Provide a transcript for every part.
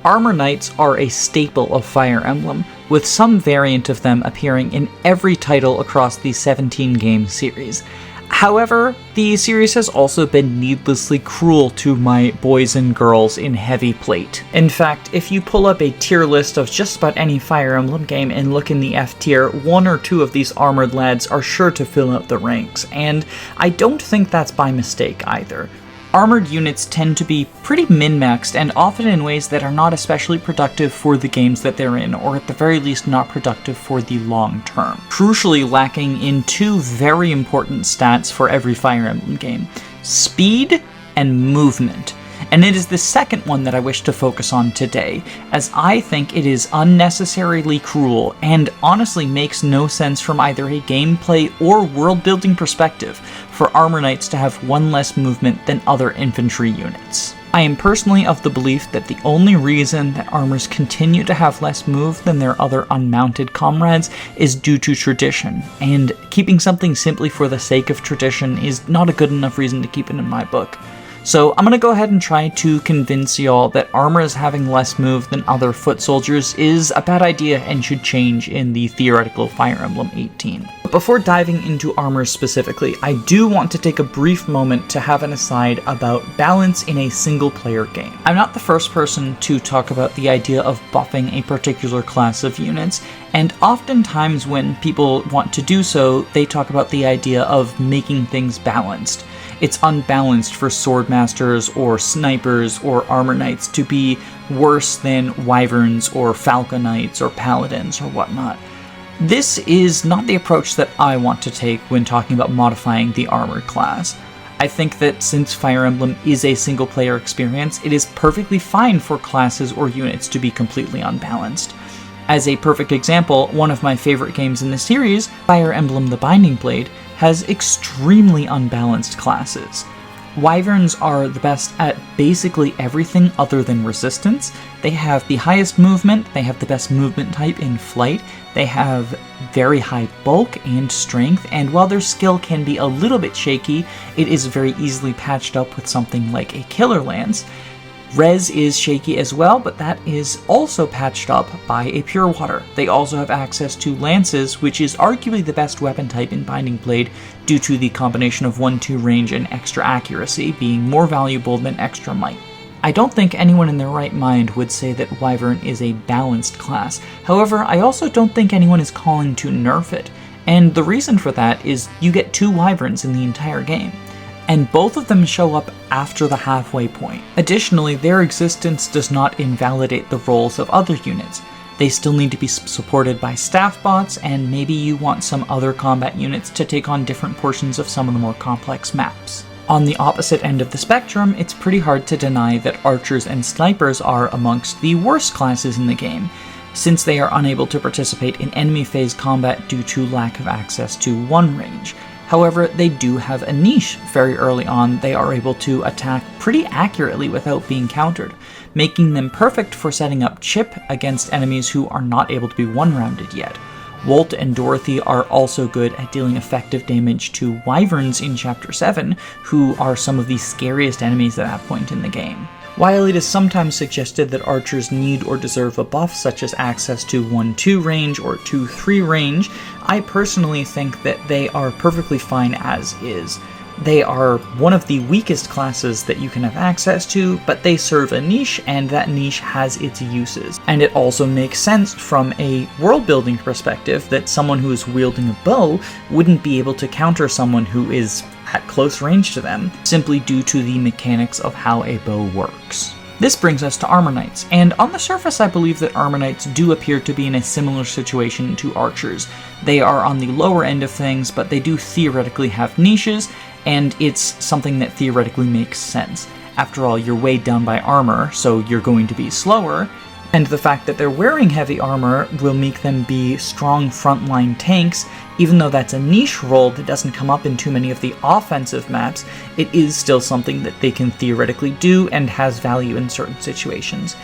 Armor Knights are a staple of Fire Emblem, with some variant of them appearing in every title across the 17-game series. However, the series has also been needlessly cruel to my boys and girls in heavy plate. In fact, if you pull up a tier list of just about any Fire Emblem game and look in the F tier, one or two of these armored lads are sure to fill out the ranks, and I don't think that's by mistake either. Armored units tend to be pretty min-maxed, and often in ways that are not especially productive for the games that they're in, or at the very least not productive for the long term. Crucially lacking in two very important stats for every Fire Emblem game: speed and movement. And it is the second one that I wish to focus on today, as I think it is unnecessarily cruel and honestly makes no sense from either a gameplay or world-building perspective for Armor Knights to have one less movement than other infantry units. I am personally of the belief that the only reason that armors continue to have less move than their other unmounted comrades is due to tradition, and keeping something simply for the sake of tradition is not a good enough reason to keep it in my book. So I'm going to go ahead and try to convince y'all that armors having less move than other foot soldiers is a bad idea and should change in the theoretical Fire Emblem 18. But before diving into armors specifically, I do want to take a brief moment to have an aside about balance in a single-player game. I'm not the first person to talk about the idea of buffing a particular class of units, and oftentimes when people want to do so, they talk about the idea of making things balanced. It's unbalanced for swordmasters or snipers or armor knights to be worse than wyverns or falcon knights or paladins or whatnot. This is not the approach that I want to take when talking about modifying the armored class. I think that since Fire Emblem is a single-player experience, it is perfectly fine for classes or units to be completely unbalanced. As a perfect example, one of my favorite games in the series, Fire Emblem The Binding Blade, has extremely unbalanced classes. Wyverns are the best at basically everything other than resistance. They have the highest movement, they have the best movement type in flight, they have very high bulk and strength, and while their skill can be a little bit shaky, it is very easily patched up with something like a Killer Lance. Res is shaky as well, but that is also patched up by a Pure Water. They also have access to Lances, which is arguably the best weapon type in Binding Blade due to the combination of 1-2 range and extra accuracy being more valuable than extra might. I don't think anyone in their right mind would say that Wyvern is a balanced class. However, I also don't think anyone is calling to nerf it, and the reason for that is you get 2 Wyverns in the entire game, and both of them show up after the halfway point. Additionally, their existence does not invalidate the roles of other units. They still need to be supported by staff bots, and maybe you want some other combat units to take on different portions of some of the more complex maps. On the opposite end of the spectrum, it's pretty hard to deny that archers and snipers are amongst the worst classes in the game, since they are unable to participate in enemy phase combat due to lack of access to one range. However, they do have a niche. Very early on, they are able to attack pretty accurately without being countered, making them perfect for setting up chip against enemies who are not able to be one-rounded yet. Wolt and Dorothy are also good at dealing effective damage to wyverns in Chapter 7, who are some of the scariest enemies at that point in the game. While it is sometimes suggested that archers need or deserve a buff such as access to 1-2 range or 2-3 range, I personally think that they are perfectly fine as is. They are one of the weakest classes that you can have access to, but they serve a niche, and that niche has its uses. And it also makes sense from a world-building perspective that someone who is wielding a bow wouldn't be able to counter someone who is at close range to them, simply due to the mechanics of how a bow works. This brings us to Armor Knights, and on the surface I believe that Armor Knights do appear to be in a similar situation to archers. They are on the lower end of things, but they do theoretically have niches, and it's something that theoretically makes sense. After all, you're weighed down by armor, so you're going to be slower, and the fact that they're wearing heavy armor will make them be strong frontline tanks. Even though that's a niche role that doesn't come up in too many of the offensive maps, it is still something that they can theoretically do and has value in certain situations.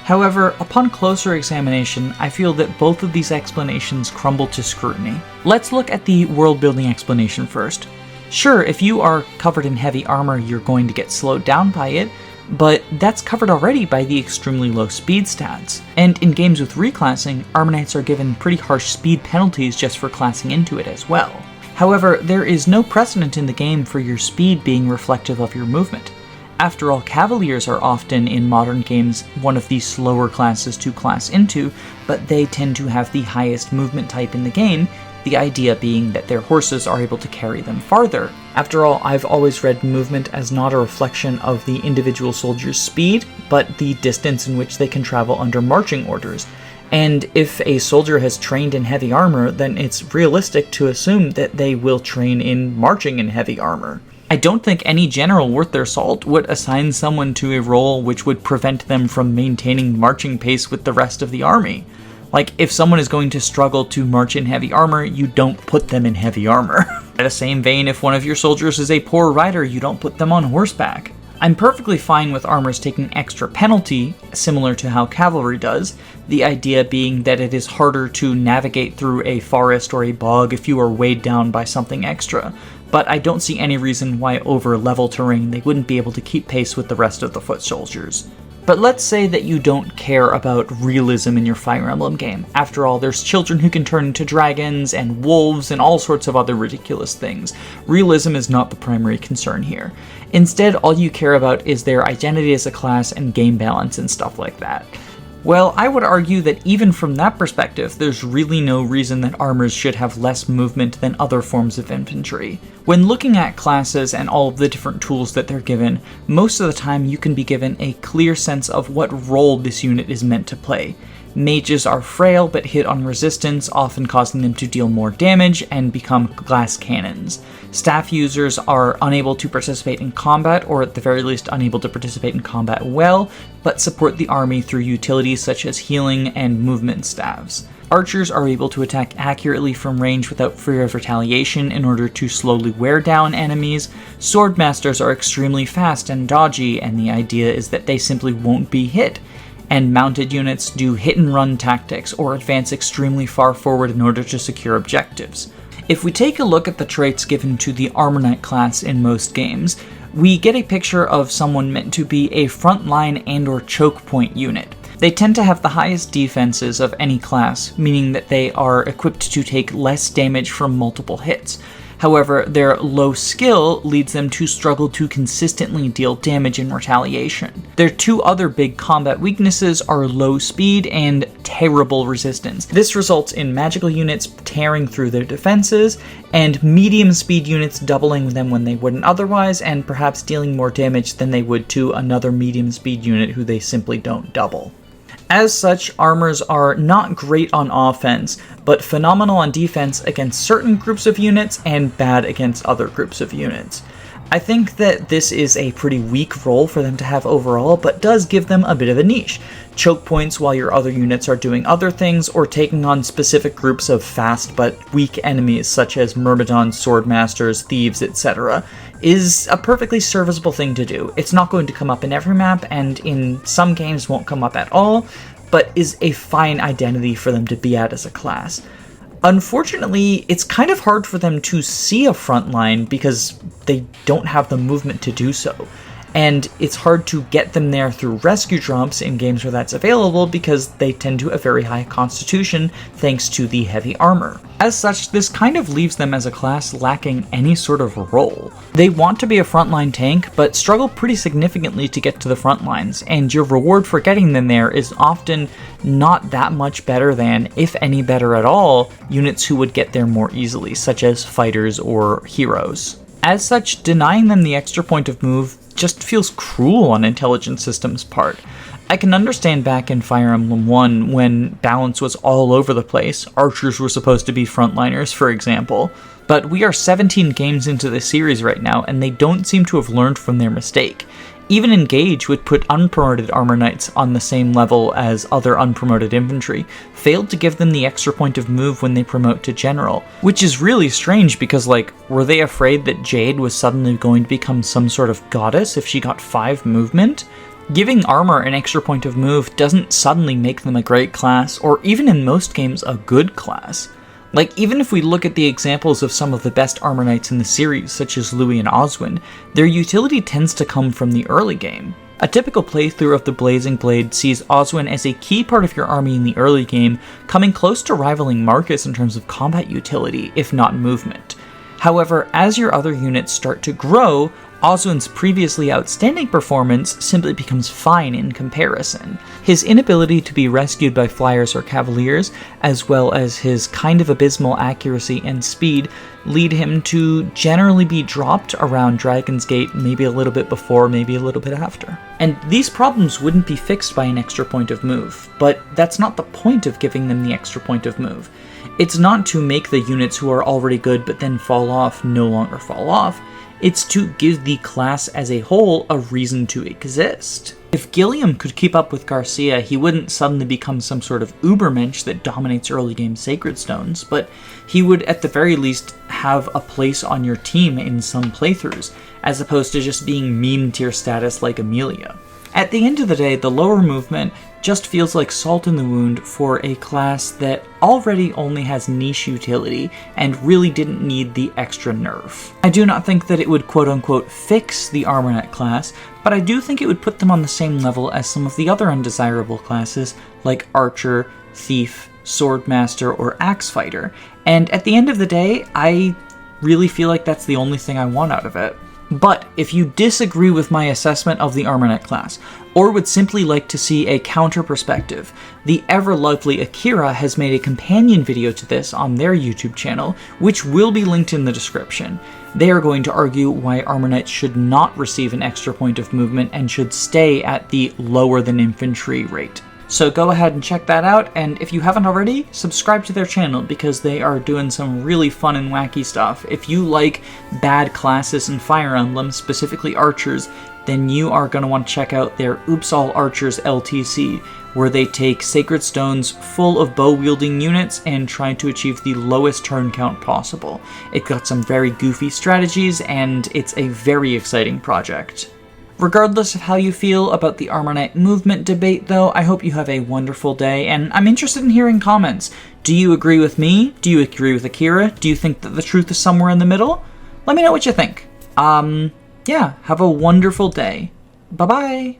However, upon closer examination, I feel that both of these explanations crumble to scrutiny. Let's look at the world-building explanation first. Sure, if you are covered in heavy armor, you're going to get slowed down by it, but that's covered already by the extremely low speed stats. And in games with reclassing, Armor Knights are given pretty harsh speed penalties just for classing into it as well. However, there is no precedent in the game for your speed being reflective of your movement. After all, Cavaliers are often, in modern games, one of the slower classes to class into, but they tend to have the highest movement type in the game, the idea being that their horses are able to carry them farther. After all, I've always read movement as not a reflection of the individual soldier's speed, but the distance in which they can travel under marching orders. And if a soldier has trained in heavy armor, then it's realistic to assume that they will train in marching in heavy armor. I don't think any general worth their salt would assign someone to a role which would prevent them from maintaining marching pace with the rest of the army. Like, if someone is going to struggle to march in heavy armor, you don't put them in heavy armor. In the same vein, if one of your soldiers is a poor rider, you don't put them on horseback. I'm perfectly fine with armors taking extra penalty, similar to how cavalry does, the idea being that it is harder to navigate through a forest or a bog if you are weighed down by something extra, but I don't see any reason why over level terrain they wouldn't be able to keep pace with the rest of the foot soldiers. But let's say that you don't care about realism in your Fire Emblem game. After all, there's children who can turn into dragons and wolves and all sorts of other ridiculous things. Realism is not the primary concern here. Instead, all you care about is their identity as a class and game balance and stuff like that. Well, I would argue that even from that perspective, there's really no reason that armors should have less movement than other forms of infantry. When looking at classes and all of the different tools that they're given, most of the time you can be given a clear sense of what role this unit is meant to play. Mages are frail but hit on resistance, often causing them to deal more damage and become glass cannons. Staff users are unable to participate in combat, or at the very least unable to participate in combat well, but support the army through utilities such as healing and movement staves. Archers are able to attack accurately from range without fear of retaliation in order to slowly wear down enemies. Swordmasters are extremely fast and dodgy, and the idea is that they simply won't be hit. And mounted units do hit-and-run tactics or advance extremely far forward in order to secure objectives. If we take a look at the traits given to the Armor Knight class in most games, we get a picture of someone meant to be a frontline and or choke point unit. They tend to have the highest defenses of any class, meaning that they are equipped to take less damage from multiple hits. However, their low skill leads them to struggle to consistently deal damage in retaliation. Their two other big combat weaknesses are low speed and terrible resistance. This results in magical units tearing through their defenses, and medium speed units doubling them when they wouldn't otherwise, and perhaps dealing more damage than they would to another medium speed unit who they simply don't double. As such, armors are not great on offense, but phenomenal on defense against certain groups of units and bad against other groups of units. I think that this is a pretty weak role for them to have overall, but does give them a bit of a niche. Choke points while your other units are doing other things, or taking on specific groups of fast but weak enemies such as Myrmidons, Swordmasters, Thieves, etc. is a perfectly serviceable thing to do. It's not going to come up in every map, and in some games won't come up at all, but is a fine identity for them to be at as a class. Unfortunately, it's kind of hard for them to see a front line because they don't have the movement to do so. And it's hard to get them there through rescue drops in games where that's available because they tend to have very high constitution thanks to the heavy armor. As such, this kind of leaves them as a class lacking any sort of role. They want to be a frontline tank, but struggle pretty significantly to get to the front lines, and your reward for getting them there is often not that much better than, if any better at all, units who would get there more easily, such as fighters or heroes. As such, denying them the extra point of move just feels cruel on Intelligent Systems' part. I can understand back in Fire Emblem 1 when balance was all over the place. Archers were supposed to be frontliners, for example. But we are 17 games into the series right now, and they don't seem to have learned from their mistake. Even Engage would put unpromoted Armor Knights on the same level as other unpromoted infantry, failed to give them the extra point of move when they promote to General, which is really strange because, were they afraid that Jade was suddenly going to become some sort of goddess if she got 5 movement? Giving armor an extra point of move doesn't suddenly make them a great class, or even in most games a good class. Even if we look at the examples of some of the best Armor Knights in the series, such as Louis and Oswin, their utility tends to come from the early game. A typical playthrough of the Blazing Blade sees Oswin as a key part of your army in the early game, coming close to rivaling Marcus in terms of combat utility, if not movement. However, as your other units start to grow, Oswin's previously outstanding performance simply becomes fine in comparison. His inability to be rescued by flyers or cavaliers, as well as his kind of abysmal accuracy and speed, lead him to generally be dropped around Dragon's Gate, maybe a little bit before, maybe a little bit after. And these problems wouldn't be fixed by an extra point of move, but that's not the point of giving them the extra point of move. It's not to make the units who are already good but then fall off no longer fall off. It's to give the class as a whole a reason to exist. If Gilliam could keep up with Garcia, he wouldn't suddenly become some sort of ubermensch that dominates early game Sacred Stones, but he would at the very least have a place on your team in some playthroughs, as opposed to just being meme tier status like Amelia. At the end of the day, the lower movement just feels like salt in the wound for a class that already only has niche utility and really didn't need the extra nerf. I do not think that it would quote-unquote fix the Armornet class, but I do think it would put them on the same level as some of the other undesirable classes like Archer, Thief, Swordmaster, or Axe Fighter, and at the end of the day, I really feel like that's the only thing I want out of it. But if you disagree with my assessment of the Armornet class, or would simply like to see a counter perspective, the ever-lovely Akira has made a companion video to this on their YouTube channel, which will be linked in the description. They are going to argue why Armornet should not receive an extra point of movement and should stay at the lower than infantry rate. So go ahead and check that out, and if you haven't already, subscribe to their channel because they are doing some really fun and wacky stuff. If you like bad classes in Fire Emblem, specifically archers, then you are going to want to check out their Oops All Archers LTC, where they take Sacred Stones full of bow-wielding units and try to achieve the lowest turn count possible. It got some very goofy strategies, and it's a very exciting project. Regardless of how you feel about the Armornet movement debate, though, I hope you have a wonderful day, and I'm interested in hearing comments. Do you agree with me? Do you agree with Akira? Do you think that the truth is somewhere in the middle? Let me know what you think. Yeah, have a wonderful day. Bye-bye!